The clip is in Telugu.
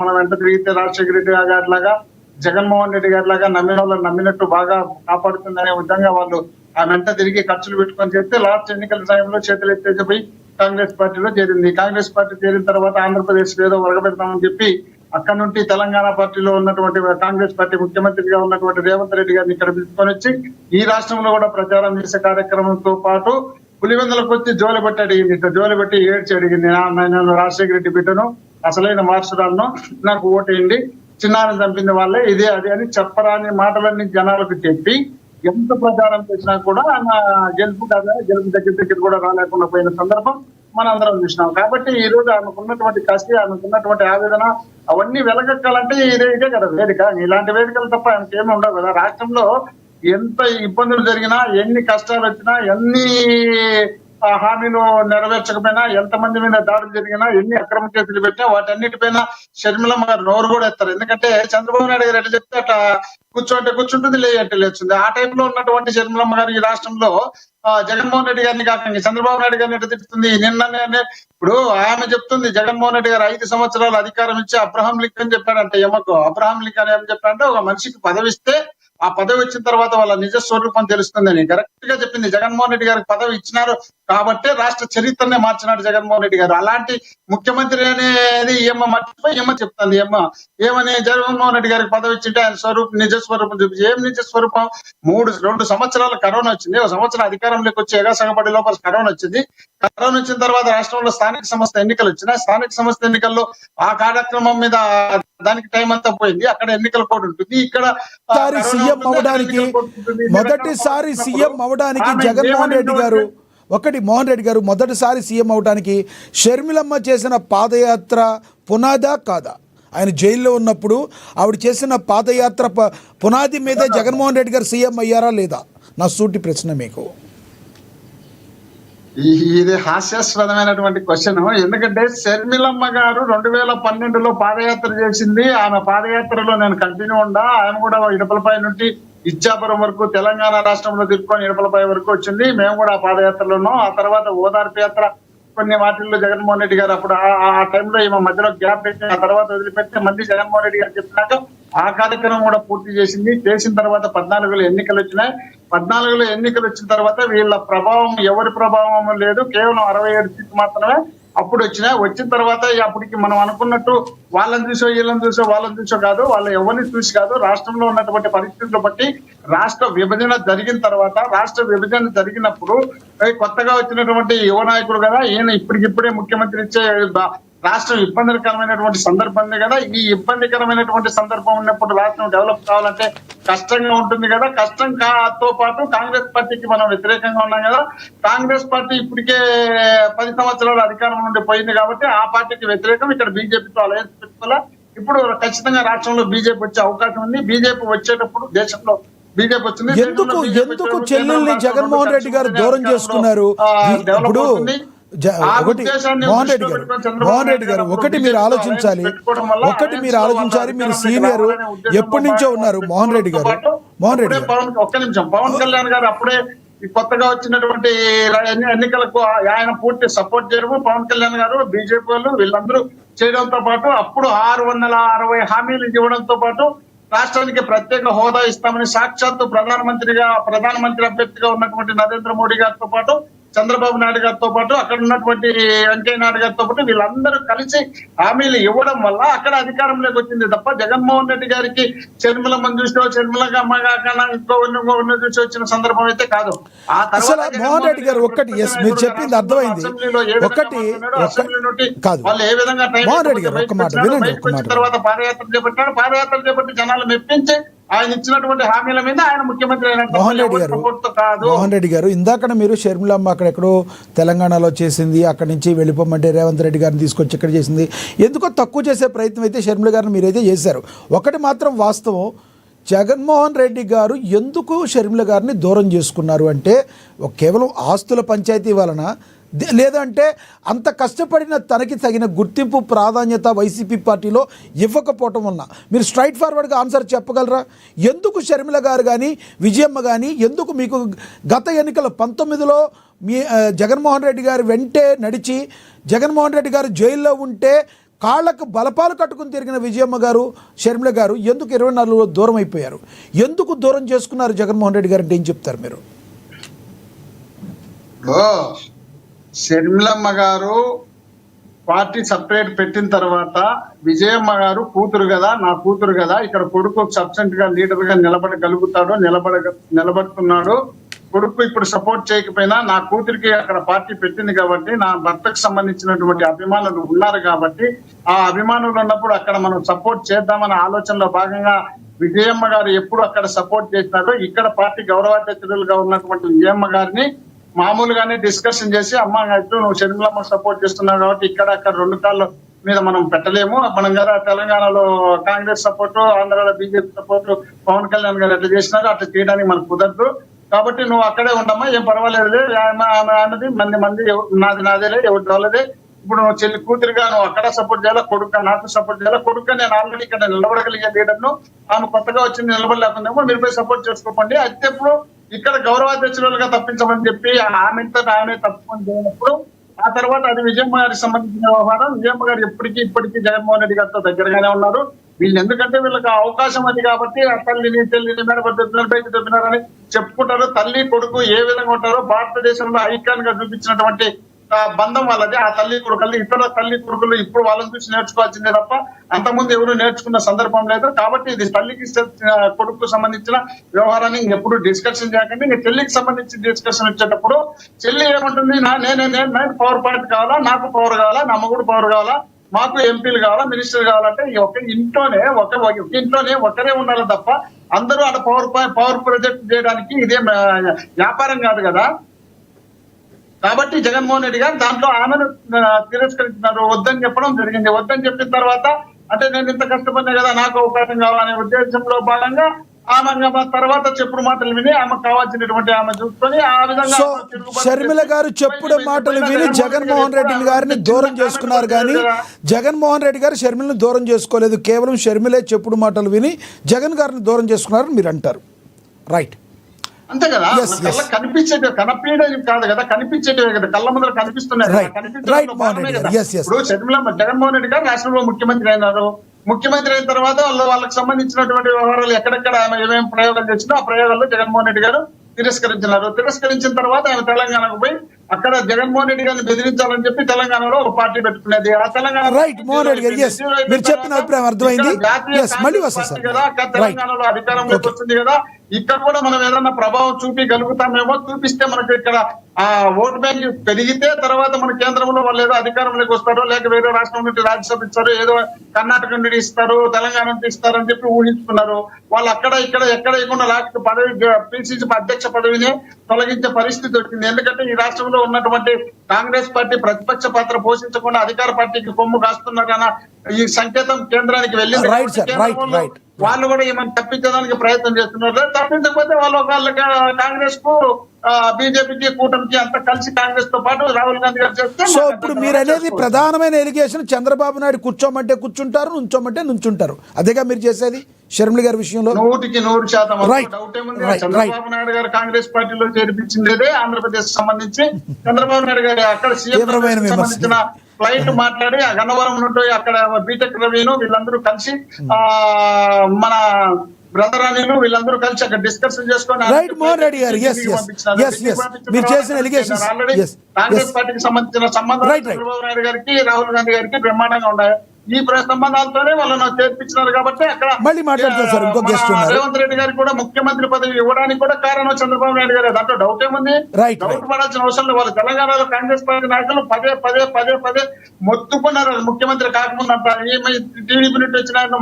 మనం వెంట తిరిగితే రాజశేఖర రెడ్డి గారిలాగా జగన్మోహన్ రెడ్డి గారిలాగా నమ్మిన వాళ్ళని నమ్మినట్టు బాగా కాపాడుతుందనే విధంగా వాళ్ళు ఆ వెంట తిరిగి ఖర్చులు పెట్టుకొని చెప్తే లాస్ట్ ఎన్నికల టైంలో చేతులు ఎత్తేసిపోయి కాంగ్రెస్ పార్టీలో చేరింది. కాంగ్రెస్ పార్టీ చేరిన తర్వాత ఆంధ్రప్రదేశ్ ఏదో వరగబెడతామని చెప్పి అక్కడ నుండి తెలంగాణ పార్టీలో ఉన్నటువంటి కాంగ్రెస్ పార్టీ ముఖ్యమంత్రిగా ఉన్నటువంటి రేవంత్ రెడ్డి గారిని ఇక్కడ పిలుచుకొని వచ్చి ఈ రాష్ట్రంలో కూడా ప్రచారం చేసే కార్యక్రమంతో పాటు పులివెందులకు వచ్చి జోలిబట్టి అడిగింది. ఇట్లా జోలిబట్టి ఏడ్చి అడిగింది, నేను రాజశేఖర రెడ్డి బిడ్డను, అసలైన మార్చురాలను, నాకు ఓటేయండి, చిన్నాన్ని చంపింది వాళ్ళే, ఇదే అదే అని చెప్పరాని మాటలన్నీ జనాలకు చెప్పి ఎంత ప్రచారం చేసినా కూడా గెలుపు దగ్గర కూడా రాలేకుండా పోయిన సందర్భం మనందరం చూసినాం. కాబట్టి ఈ రోజు ఆమెకున్నటువంటి కసి, ఆమెకున్నటువంటి ఆవేదన అవన్నీ వెలగక్కాలంటే ఇదే కదా వేదిక. ఇలాంటి వేదికలు తప్ప ఆమెకి ఏమి ఉండవు కదా. రాష్ట్రంలో ఎంత ఇబ్బందులు జరిగినా, ఎన్ని కష్టాలు వచ్చినా, ఎన్ని హామీలు నెరవేర్చకపోయినా, ఎంతమంది మీద దాడులు జరిగినా, ఎన్ని అక్రమ కేసులు పెట్టినా వాటన్నిటిపైన షర్మిలమ్మ గారు నోరు కూడా ఎత్తారు. ఎందుకంటే చంద్రబాబు నాయుడు గారు ఎట్లా చెప్తే అట్లా కూర్చుంటుంది, లేదంటే లేచింది. ఆ టైంలో ఉన్నటువంటి షర్మిలమ్మ గారు ఈ రాష్ట్రంలో జగన్మోహన్ రెడ్డి గారిని కాకుండా చంద్రబాబు నాయుడు గారిని ఎట్లా తిడుతుంది. నిన్ననే ఇప్పుడు ఆమె చెప్తుంది, జగన్మోహన్ రెడ్డి గారు 5 సంవత్సరాలు అధికారం ఇచ్చి అబ్రహాం లింకన్ చెప్పాడంటే ఎమ్మకు. అబ్రహాం లింకన్ ఏం చెప్పాడంటే ఒక మనిషికి పదవి ఇస్తే ఆ పదవి వచ్చిన తర్వాత వాళ్ళ నిజ స్వరూపం తెలుస్తుందని కరెక్ట్ గా చెప్పింది. జగన్మోహన్ రెడ్డి గారికి పదవి ఇచ్చినారు కాబట్టి రాష్ట్ర చరిత్రనే మార్చినాడు జగన్మోహన్ రెడ్డి గారు. అలాంటి ముఖ్యమంత్రి అనేది మర్చిపోయి చెప్తుంది. ఏమని జగన్మోహన్ రెడ్డి గారికి పదవి ఇచ్చింటే ఆయన స్వరూపం, నిజ స్వరూపం చూపించి, ఏం నిజ స్వరూపం? 2 సంవత్సరాలు కరోనా వచ్చింది. ఒక సంవత్సరం అధికారంలోకి వచ్చి ఎగసగబడి లోపల కరోనా వచ్చింది. కరోనా వచ్చిన తర్వాత రాష్ట్రంలో స్థానిక సంస్థ ఎన్నికలు వచ్చినాయి. స్థానిక సంస్థ ఎన్నికల్లో ఆ కార్యక్రమం మీద దానికి టైం అంతా పోయింది. అక్కడ ఎన్నికల కోడ్ ఉంటుంది. ఇక్కడ సీఎం అవడానికి మొదటిసారి సీఎం అవడానికి జగన్మోహన్ రెడ్డి గారు మోహన్ రెడ్డి గారు మొదటిసారి సీఎం అవడానికి షర్మిలమ్మ చేసిన పాదయాత్ర పునాదా కాదా? ఆయన జైల్లో ఉన్నప్పుడు ఆవిడ చేసిన పాదయాత్ర పునాది మీద జగన్మోహన్ రెడ్డి గారు సీఎం అయ్యారా లేదా? నా సూటి ప్రశ్న మీకు. ఇది హాస్యాస్పదమైనటువంటి క్వశ్చన్. ఎందుకంటే షర్మిలమ్మ గారు 2012లో పాదయాత్ర చేసింది. ఆమె పాదయాత్రలో నేను కంటిన్యూ ఉండా. ఆమె కూడా ఇడపలపై నుండి ఇచ్చాపురం వరకు తెలంగాణ రాష్ట్రంలో తిరుక్కొని ఇడపలపై వరకు వచ్చింది. మేము కూడా ఆ పాదయాత్రలో ఉన్నాం. ఆ తర్వాత ఓదార్పు యాత్ర కొన్ని వాటిల్లో జగన్మోహన్ రెడ్డి గారు అప్పుడు ఆ టైంలో ఈమె మధ్యలో గ్యాప్ పెట్టి ఆ తర్వాత వదిలిపెట్టి మళ్ళీ జగన్మోహన్ రెడ్డి గారు చెప్పినాక ఆ కార్యక్రమం కూడా పూర్తి చేసింది. చేసిన తర్వాత 14లో ఎన్నికలు వచ్చినాయి. 14లో ఎన్నికలు వచ్చిన తర్వాత వీళ్ళ ప్రభావం, ఎవరి ప్రభావం లేదు, కేవలం 67 సీట్లు మాత్రమే అప్పుడు వచ్చినాయి. వచ్చిన తర్వాత అప్పటికి మనం అనుకున్నట్టు వాళ్ళని చూసో వీళ్ళని చూసో వాళ్ళని చూసో కాదు, వాళ్ళు ఎవరిని చూసి కాదు, రాష్ట్రంలో ఉన్నటువంటి పరిస్థితులు బట్టి రాష్ట్ర విభజన జరిగిన తర్వాత, రాష్ట్ర విభజన జరిగినప్పుడు కొత్తగా వచ్చినటువంటి యువ నాయకుడు కదా ఈయన ఇప్పటికిప్పుడే ముఖ్యమంత్రి ఇచ్చే రాష్ట్రం ఇబ్బందికరమైనటువంటి సందర్భం కదా. ఈ ఇబ్బందికరమైనటువంటి సందర్భం ఉన్నప్పుడు రాష్ట్రం డెవలప్ కావాలంటే కష్టంగా ఉంటుంది కదా. కష్టంతో పాటు కాంగ్రెస్ పార్టీకి మనం వ్యతిరేకంగా ఉన్నాం కదా. కాంగ్రెస్ పార్టీ ఇప్పటికే 10 సంవత్సరాల అధికారం నుండి పోయింది కాబట్టి ఆ పార్టీకి వ్యతిరేకం. ఇక్కడ బీజేపీతో అలయన్స్ పెట్టుకోవాలా. ఇప్పుడు ఖచ్చితంగా రాష్ట్రంలో బీజేపీ వచ్చే అవకాశం ఉంది. బీజేపీ వచ్చేటప్పుడు దేశంలో బీజేపీ వచ్చింది. ఎందుకు చెల్లెల్ని జగన్మోహన్ రెడ్డి గారు దూరం చేసుకున్నారు? ఇప్పుడు మోహన్ రెడ్డి గారు ఒకటి మీరు ఆలోచించాలి, మీరు సీనియర్, ఎప్పటి నుంచో ఉన్నారు మోహన్ రెడ్డి గారు. ఒక్క నిమిషం. పవన్ కళ్యాణ్ గారు అప్పుడే కొత్తగా వచ్చినటువంటి ఎన్నికలకు ఆయన పూర్తి సపోర్ట్ చేయడము, పవన్ కళ్యాణ్ గారు బీజేపీ వాళ్ళు వీళ్ళందరూ చేయడంతో పాటు అప్పుడు 660 హామీలు ఇవ్వడంతో పాటు రాష్ట్రానికి ప్రత్యేక హోదా ఇస్తామని సాక్షాత్తు ప్రధానమంత్రి అభ్యర్థిగా ఉన్నటువంటి నరేంద్ర మోడీ గారితో పాటు, చంద్రబాబు నాయుడు గారితో పాటు, అక్కడ ఉన్నటువంటి వెంకయ్య నాయుడు గారితో పాటు వీళ్ళందరూ కలిసి హామీలు ఇవ్వడం వల్ల అక్కడ అధికారంలోకి వచ్చింది తప్ప జగన్మోహన్ రెడ్డి గారికి షర్మిలమ్మ చూసో, షర్మిలమ్మ కాకుండా ఇంకో చూసి వచ్చిన సందర్భం అయితే కాదు. ఆ తర్వాత మోహన్ రెడ్డి గారు ఒకటి మీరు చెప్పింది అర్థమైంది. ఒకటి వాళ్ళు ఏ విధంగా తర్వాత పాదయాత్ర చేపట్టి జనాలు మెప్పించి ఆయన ఇచ్చినటువంటి హామీల మీద ఆయన ముఖ్యమంత్రి మోహన్ రెడ్డి గారు ఇందాక మీరు షర్మిలమ్మ అక్కడెక్కడో తెలంగాణలో చేసింది, అక్కడి నుంచి వెళ్ళిపోమంటే రేవంత్ రెడ్డి గారిని తీసుకొచ్చి ఇక్కడ చేసింది, ఎందుకో తక్కువ చేసే ప్రయత్నం అయితే షర్మిల గారిని మీరైతే చేశారు. ఒకటి మాత్రం వాస్తవం, జగన్మోహన్ రెడ్డి గారు ఎందుకు షర్మిల గారిని దూరం చేసుకున్నారు అంటే కేవలం ఆస్తుల పంచాయతీ వలన, లేదంటే అంత కష్టపడిన తనకి తగిన గుర్తింపు ప్రాధాన్యత వైసీపీ పార్టీలో ఇవ్వకపోవటం వలన? మీరు స్ట్రైట్ ఫార్వర్డ్గా ఆన్సర్ చెప్పగలరా? ఎందుకు షర్మిల గారు కానీ విజయమ్మ కానీ ఎందుకు మీకు గత ఎన్నికల 19లో మీ జగన్మోహన్ రెడ్డి గారు వెంటే నడిచి జగన్మోహన్ రెడ్డి గారు జైల్లో ఉంటే కాళ్ళకు బలపాలు కట్టుకుని తిరిగిన విజయమ్మ గారు, షర్మిల గారు ఎందుకు 24లో దూరం అయిపోయారు? ఎందుకు దూరం చేసుకున్నారు జగన్మోహన్ రెడ్డి గారు అంటే ఏం చెప్తారు మీరు? షర్మిలమ్మ గారు పార్టీ సపరేట్ పెట్టిన తర్వాత విజయమ్మ గారు కూతురు కదా, నా కూతురు కదా, ఇక్కడ కొడుకు సబ్సెంట్ గా లీడర్ గా నిలబడగలుగుతాడు, నిలబడుతున్నాడు. కొడుకు ఇప్పుడు సపోర్ట్ చేయకపోయినా నా కూతురికి అక్కడ పార్టీ పెట్టింది కాబట్టి, నా భర్తకు సంబంధించినటువంటి అభిమానులు ఉన్నారు కాబట్టి, ఆ అభిమానులు ఉన్నప్పుడు అక్కడ మనం సపోర్ట్ చేద్దామన్న ఆలోచనలో భాగంగా విజయమ్మ గారు ఎప్పుడు అక్కడ సపోర్ట్ చేసినారో, ఇక్కడ పార్టీ గౌరవాధ్యక్షులుగా ఉన్నటువంటి విజయమ్మ గారిని మామూలుగానే డిస్కషన్ చేసి, అమ్మ అయితే నువ్వు షర్మిలమ్మ సపోర్ట్ చేస్తున్నావు కాబట్టి ఇక్కడ అక్కడ రెండు కాళ్ళ మీద మనం పెట్టలేము, మనం కదా తెలంగాణలో కాంగ్రెస్ సపోర్ట్, ఆంధ్రాలో బీజేపీ సపోర్ట్, పవన్ కళ్యాణ్ గారు ఎట్లా చేసినారో అట్లా చేయడానికి మనకు కుదరదు, కాబట్టి నువ్వు అక్కడే ఉండమ్మా, ఏం పర్వాలేదు, అన్నది మంది నాది నాదేలే, ఎవరు వాళ్ళదే. ఇప్పుడు నువ్వు చెల్లి కూతురుగా నువ్వు అక్కడ సపోర్ట్ చేయాలా, కొడుకు నాకు సపోర్ట్ చేయాలా, కొడుకు నేను ఆల్రెడీ ఇక్కడ నిలబడగలిగే లీడర్ను, ఆమె కొత్తగా వచ్చింది నిలబడలేకుందేమో, మీరు పోయి సపోర్ట్ చేసుకోకండి. అయితే ఇప్పుడు ఇక్కడ గౌరవాధ్యక్షులుగా తప్పించమని చెప్పి ఆమె తప్పుకొని చేయనప్పుడు, ఆ తర్వాత అది విజయమ్మ గారికి సంబంధించిన వ్యవహారం. విజయమ్మ గారు ఇప్పటికీ జగన్మోహన్ రెడ్డి గారితో దగ్గరగానే ఉన్నారు. వీళ్ళు ఎందుకంటే వీళ్ళకి అవకాశం అది కాబట్టి ఆ తల్లిని బయట చెప్పినారని చెప్పుకుంటారు. తల్లి కొడుకు ఏ విధంగా ఉంటారో భారతదేశంలో ఐకాన్ గా చూపించినటువంటి బంధం వాళ్ళది. ఆ తల్లి కొడుకులు ఇతర తల్లి కొడుకులు ఇప్పుడు వాళ్ళని చూసి నేర్చుకోవాల్సిందే తప్ప అంతకుముందు ఎవరు నేర్చుకున్న సందర్భం లేదు. కాబట్టి ఇది తల్లికి కొడుకు సంబంధించిన వ్యవహారాన్ని ఎప్పుడు డిస్కషన్ చేయకండి. ఇంకా చెల్లికి సంబంధించి డిస్కషన్ వచ్చేటప్పుడు చెల్లి ఏమంటుంది, నేను పవర్ పాయింట్ కావాలా, నాకు పవర్ కావాలా, నా మగుడు పవర్ కావాలా, మాకు ఎంపీలు కావాలా, మినిస్టర్ కావాలంటే ఒక ఇంట్లోనే ఒకరే ఉండాలి తప్ప అందరూ అక్కడ పవర్ ప్రొజెక్ట్ చేయడానికి ఇదే వ్యాపారం కాదు కదా. కాబట్టి జగన్మోహన్ రెడ్డి గారు దాంట్లో ఆమెను తిరస్కరించినారు, వద్దని చెప్పడం జరిగింది. వద్దని చెప్పిన తర్వాత అంటే నేను ఇంత కష్టపడినా కదా, నాకు అవకాశం కావాలనే ఉద్దేశంలో భాగంగా ఆమె తర్వాత చెప్పుడు మాటలు విని ఆమెకు కావాల్సినటువంటి ఆమె చూసుకొని ఆ విధంగా షర్మిల గారు చెప్పుడు మాటలు విని జగన్మోహన్ రెడ్డి గారిని దూరం చేసుకున్నారు, కానీ జగన్మోహన్ రెడ్డి గారు షర్మిలను దూరం చేసుకోలేదు. కేవలం షర్మిలే చెప్పుడు మాటలు విని జగన్ గారిని దూరం చేసుకున్నారని మీరు అంటారు, రైట్? అంతే కదా, కనిపించేది కనిపించడం కాదు కదా, కనిపించేటివే కదా, కళ్ళ ముందర కనిపిస్తున్నాయి. ఇప్పుడు జగన్మోహన్ రెడ్డి గారు రాష్ట్రంలో ముఖ్యమంత్రి అయినారు. ముఖ్యమంత్రి అయిన తర్వాత వాళ్ళకి సంబంధించినటువంటి వ్యవహారాలు ఎక్కడెక్కడ ఆమె ఏమేమి ప్రయోగాలు చేసినా ఆ ప్రయోగాల్లో జగన్మోహన్ రెడ్డి గారు తిరస్కరించిన తర్వాత ఆయన తెలంగాణకు పోయి అక్కడ జగన్మోహన్ రెడ్డి గారిని బెదిరించాలని చెప్పి తెలంగాణలో ఒక పార్టీ పెట్టుకునేది. ఆ తెలంగాణ తెలంగాణలో అధికారంలోకి వస్తుంది కదా, ఇక్కడ కూడా మనం ఏదన్నా ప్రభావం చూపించగలుగుతామేమో, చూపిస్తే మనకి ఇక్కడ ఆ ఓటు బ్యాంక్ పెరిగితే తర్వాత మన కేంద్రంలో వాళ్ళు ఏదో అధికారంలోకి వస్తారో, లేక వేరే రాష్ట్రం నుండి రాజ్యసభ ఇస్తారో, ఏదో కర్ణాటక నుండి ఇస్తారు, తెలంగాణ నుండి ఇస్తారని చెప్పి ఊహించుకున్నారు. వాళ్ళు అక్కడ ఎక్కడ ఇవ్వకుండా లాస్ట్ పదవి పిసిసి అధ్యక్ష పదవిని తొలగించే పరిస్థితి వచ్చింది. ఎందుకంటే ఈ రాష్ట్రంలో ఉన్నటువంటి కాంగ్రెస్ పార్టీ ప్రతిపక్ష పాత్ర పోషించకుండా అధికార పార్టీకి కొమ్ము కాస్తున్నారన్న ఈ సంకేతం కేంద్రానికి వెళ్ళింది. వాళ్ళు కూడా ఏమైనా తప్పించడానికి ప్రయత్నం చేస్తున్నారు. తప్పించకపోతే వాళ్ళు వాళ్ళకి కాంగ్రెస్ కు బీజేపీకి కూటమికి అంతా కలిసి కాంగ్రెస్ తో పాటు రాహుల్ గాంధీ గారు చేస్తే. సో ఇప్పుడు మీరు అనేది ప్రధానమైన ఎలిగేషన్ చంద్రబాబు నాయుడు కూర్చోమంటే కూర్చుంటారు, నుంచోమంటే నుంచుంటారు, అదేగా మీరు చేసేది షర్మిల గారి విషయంలో? 100% డౌట్ ఏముంది. చంద్రబాబు నాయుడు గారు కాంగ్రెస్ పార్టీలో చేర్పించిందే ఆంధ్రప్రదేశ్ సంబంధించి చంద్రబాబు నాయుడు గారు అక్కడ సీఎం సంబంధించిన ఫ్లైట్ మాట్లాడి ఆ గన్నవరం నుండి అక్కడ బీటెక్ రవిను వీళ్ళందరూ కలిసి మన బ్రదర్ అనిలు వీళ్ళందరూ కలిసి అక్కడ డిస్కషన్ చేసుకొని కాంగ్రెస్ పార్టీకి సంబంధించిన సంబంధాలు చంద్రబాబు నాయుడు గారికి రాహుల్ గాంధీ గారికి బ్రహ్మాండంగా ఉన్నాయి. ఈ సంబంధాలతోనే వాళ్ళని చేర్పించినారు. కాబట్టి అక్కడ రేవంత్ రెడ్డి గారికి కూడా ముఖ్యమంత్రి పదవి ఇవ్వడానికి కూడా కారణం చంద్రబాబు నాయుడు గారు. దాంట్లో డౌట్ ఏముంది? డౌట్ పడాల్సిన అవసరం లేదు. వాళ్ళు తెలంగాణలో కాంగ్రెస్ పార్టీ నాయకులు పదే మొత్తుకున్నారు ముఖ్యమంత్రి కాకముందు. అంత టీడీపీ నుండి వచ్చిన